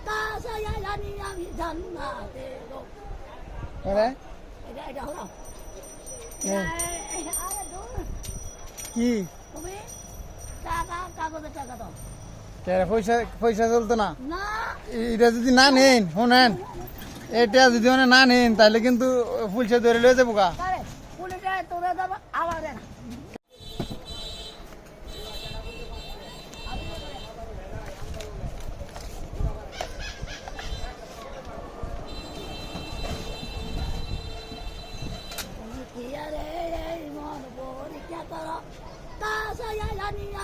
তা সায়া জানি আমি জান্নাতে এটা হলো আরে দূর কি তুমি টাকা কাগজে টাকা দাও পয়সা পয়সা চলতো না না এটা যদি না নেন শোনেন এটা যদি মানে না নেন তাহলে কিন্তু পুলিশে ধরে লয়ে যাবো গা আরে পুলিশে তোরে দেবো আবার দেন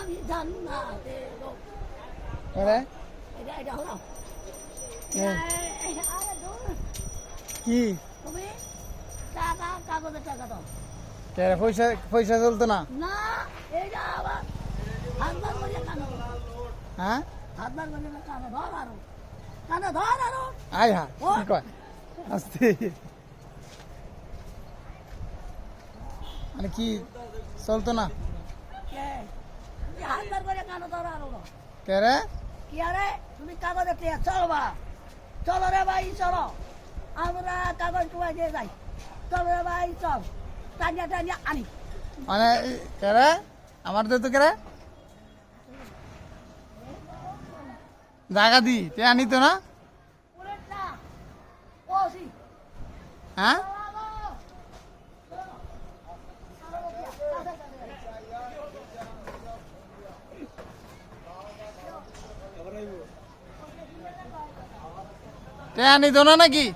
আমি জান্নাতে এটা হলো আরে দূর কি তুমি টাকা কাগজে টাকা দাও পয়সা পয়সা চলতো না না এটা আবার হাতবার করে কানো হ্যাঁ হাতবার করে কানো ধর আরো কানো ধর আরো আয় হা কি কয় আস্তে মানে কি চলতো না হাতবার করে কানো ধর আরো কে রে কি আরে তুমি কাগজে পেয়ে চলো বা চলো রে ভাই চলো আমরা কাগজ টুয়াই দিয়ে যাই চলো রে ভাই চল টানিয়া টানিয়া আনি মানে কে রে আমার তো কে রে জায়গা দি তে আনি তো না হ্যাঁ তে আনি তো না নাকি